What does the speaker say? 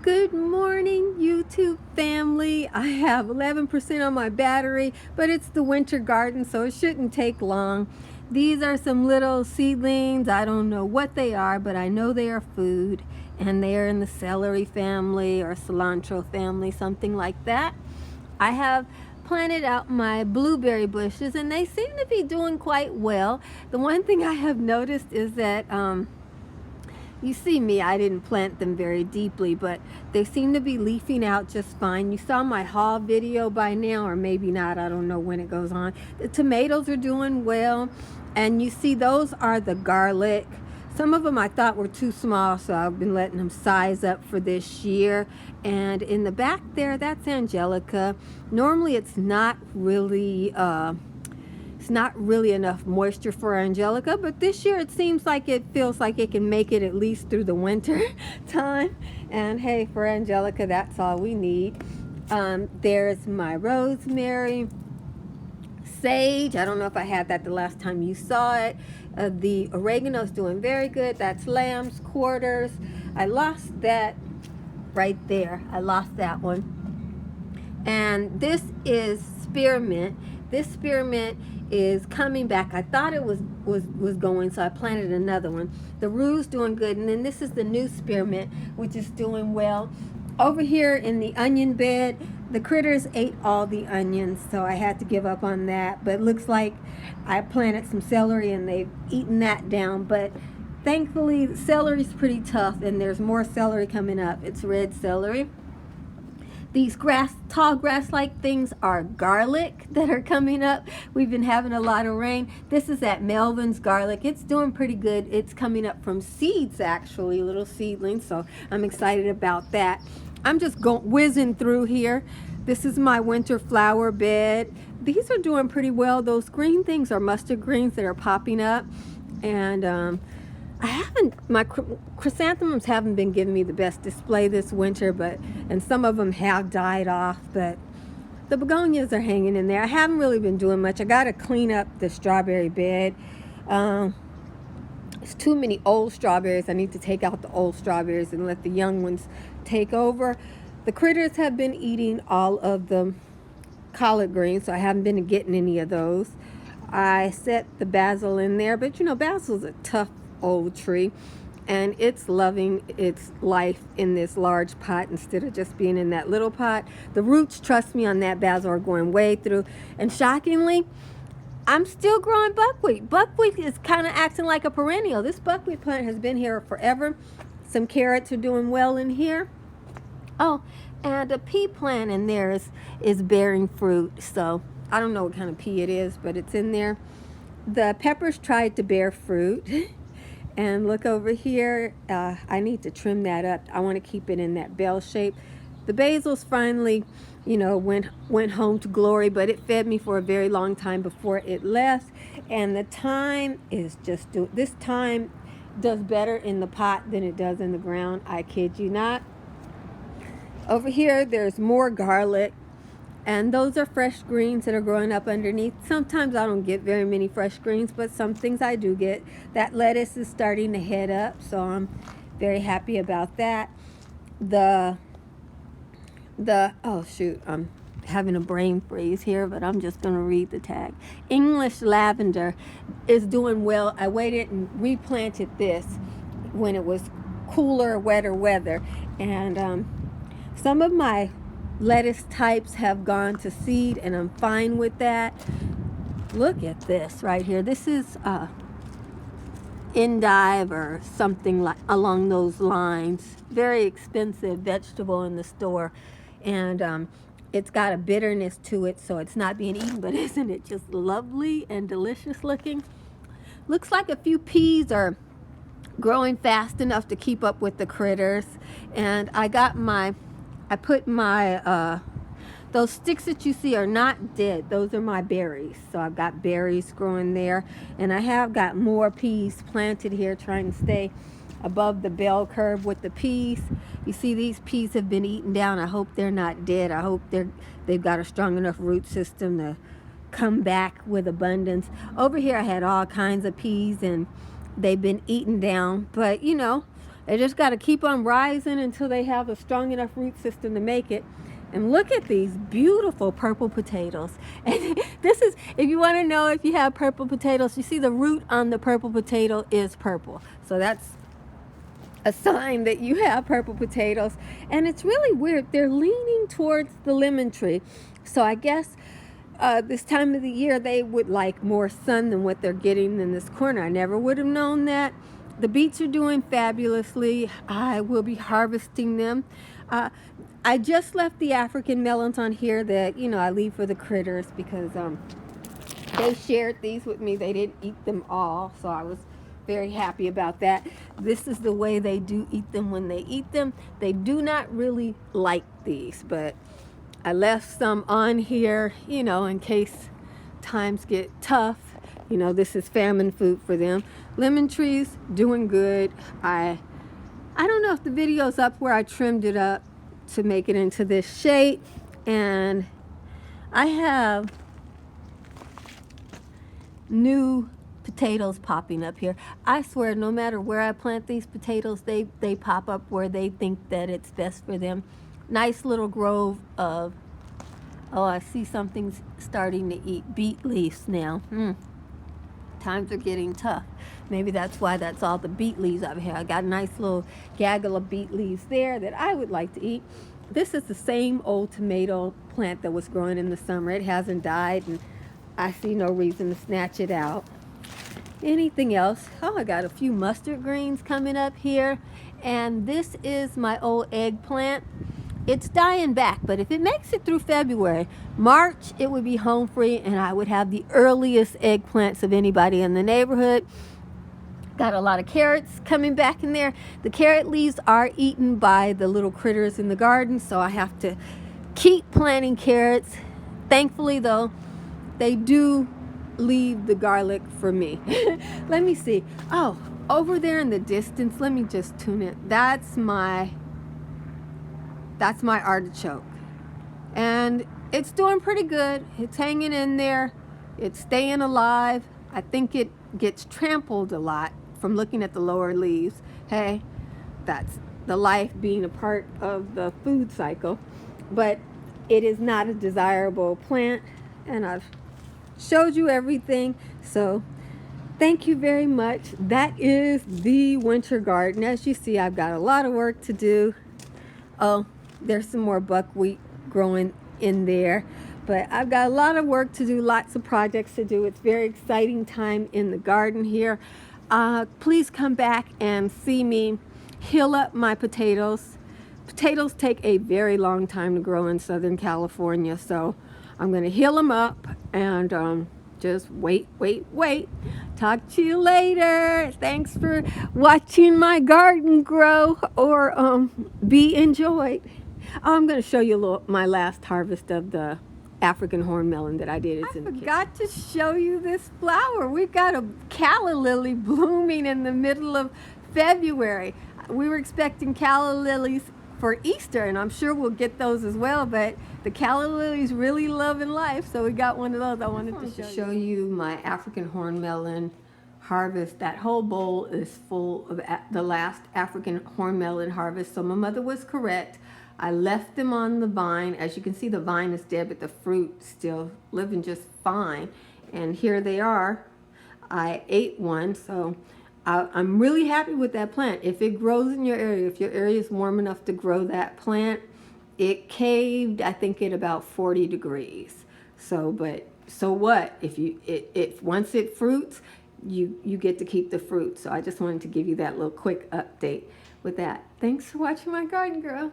Good morning, YouTube family. I have 11% on my battery, but it's the winter garden, so it shouldn't take long. These are some little seedlings. I don't know what they are, but I know they are food, and they are in the celery family or cilantro family, something like that. I have planted out my blueberry bushes, and they seem to be doing quite well. The one thing I have noticed is that you see me, I didn't plant them very deeply, but they seem to be leafing out just fine. You saw my haul video by now, or maybe not, I don't know when it goes on. The tomatoes are doing well, and you see those are the garlic. Some of them I thought were too small, so I've been letting them size up for this year. And in the back there, that's Angelica. Normally it's not really enough moisture for Angelica, but this year it seems like it feels like it can make it at least through the winter time. And hey, for Angelica, that's all we need. There's my rosemary, sage. I don't know if I had that the last time you saw it. The oregano's doing very good. That's lamb's quarters. I lost that right there. I lost that one. And this is spearmint. This spearmint is coming back. I thought it was going, so I planted another one. The rue's doing good, and then this is the new spearmint, which is doing well. Over here in the onion bed, the critters ate all the onions, so I had to give up on that. But it looks like I planted some celery and they've eaten that down. But thankfully, celery's pretty tough, and there's more celery coming up. It's red celery. These tall grass-like things are garlic that are coming up. We've been having a lot of rain. This is at Melvin's garlic. It's doing pretty good. It's coming up from seeds, actually, little seedlings, so I'm excited about that. I'm just whizzing through here. This is my winter flower bed. These are doing pretty well. Those green things are mustard greens that are popping up, and my chrysanthemums haven't been giving me the best display this winter, and some of them have died off, but the begonias are hanging in there. I haven't really been doing much. I got to clean up the strawberry bed. It's too many old strawberries. I need to take out the old strawberries and let the young ones take over. The critters have been eating all of the collard greens, so I haven't been getting any of those. I set the basil in there, but you know, basil's a tough old tree, and it's loving its life in this large pot instead of just being in that little pot. The roots, trust me, on that basil are going way through, and shockingly, I'm still growing buckwheat. Buckwheat is kind of acting like a perennial. This buckwheat plant has been here forever. Some carrots are doing well in here. Oh, and a pea plant in there is bearing fruit, so I don't know what kind of pea it is, but it's in there. The peppers tried to bear fruit. And look over here, I need to trim that up. I want to keep it in that bell shape. The basils finally, you know, went home to glory, but it fed me for a very long time before it left. And the thyme is just, this thyme does better in the pot than it does in the ground. I kid you not. Over here, there's more garlic. And those are fresh greens that are growing up underneath. Sometimes I don't get very many fresh greens, but some things I do get. That lettuce is starting to head up, so I'm very happy about that. Oh shoot, I'm having a brain freeze here, but I'm just gonna read the tag. English lavender is doing well. I waited and replanted this when it was cooler, wetter weather. And some of my lettuce types have gone to seed, and I'm fine with that. Look at this right here. This is endive or something like along those lines. Very expensive vegetable in the store, and it's got a bitterness to it, so it's not being eaten, but isn't it just lovely and delicious looking? Looks like a few peas are growing fast enough to keep up with the critters, and I put my, those sticks that you see are not dead. Those are my berries. So I've got berries growing there. And I have got more peas planted here, trying to stay above the bell curve with the peas. You see these peas have been eaten down. I hope they're not dead. I hope they've got a strong enough root system to come back with abundance. Over here I had all kinds of peas, and they've been eaten down. But, you know, They just got to keep on rising until they have a strong enough root system to make it. And look at these beautiful purple potatoes. And this is, if you want to know if you have purple potatoes, you see the root on the purple potato is purple. So that's a sign that you have purple potatoes. And it's really weird. They're leaning towards the lemon tree. So I guess this time of the year they would like more sun than what they're getting in this corner. I never would have known that. The beets are doing fabulously. I will be harvesting them. I just left the African melons on here that, you know, I leave for the critters because they shared these with me. They didn't eat them all, so I was very happy about that. This is the way they do eat them when they eat them. They do not really like these, but I left some on here, you know, in case times get tough. You know, this is famine food for them. Lemon trees doing good. I don't know if the video's up where I trimmed it up to make it into this shape, and I have new potatoes popping up here. I swear, no matter where I plant these potatoes, they pop up where they think that it's best for them. Nice little grove of, oh, I see something's starting to eat beet leaves now. Times are getting tough. Maybe that's why that's all the beet leaves over here. I got a nice little gaggle of beet leaves there that I would like to eat. This is the same old tomato plant that was growing in the summer. It hasn't died, and I see no reason to snatch it out. Anything else? Oh, I got a few mustard greens coming up here. And this is my old eggplant. It's dying back, but if it makes it through February, March, it would be home free, and I would have the earliest eggplants of anybody in the neighborhood. Got a lot of carrots coming back in there. The carrot leaves are eaten by the little critters in the garden, so I have to keep planting carrots. Thankfully, though, they do leave the garlic for me. Let me see. Oh, over there in the distance, let me just tune it. That's my artichoke, and it's doing pretty good. It's hanging in there. It's staying alive. I think it gets trampled a lot from looking at the lower leaves. Hey, that's the life being a part of the food cycle, but it is not a desirable plant, and I've showed you everything. So thank you very much. That is the winter garden. As you see, I've got a lot of work to do. Oh, there's some more buckwheat growing in there, but I've got a lot of work to do, lots of projects to do. It's a very exciting time in the garden here. Please come back and see me heal up my potatoes. Potatoes take a very long time to grow in Southern California, so I'm going to heal them up and just wait. Talk to you later. Thanks for watching my garden grow or be enjoyed. I'm going to show you my last harvest of the African horn melon that I did. It's in the kitchen. I forgot to show you this flower. We've got a calla lily blooming in the middle of February. We were expecting calla lilies for Easter, and I'm sure we'll get those as well, but the calla lilies really loving life, so we got one of those. I wanted to show you my African horn melon harvest. That whole bowl is full of the last African horn melon harvest, so my mother was correct. I left them on the vine. As you can see, the vine is dead, but the fruit still living just fine, and here they are. I ate one, so I'm really happy with that plant. If it grows in your area, if your area is warm enough to grow that plant, it caved, I think, at about 40 degrees. So, but so what? If once it fruits, you get to keep the fruit. So I just wanted to give you that little quick update with that. Thanks for watching my garden, girl.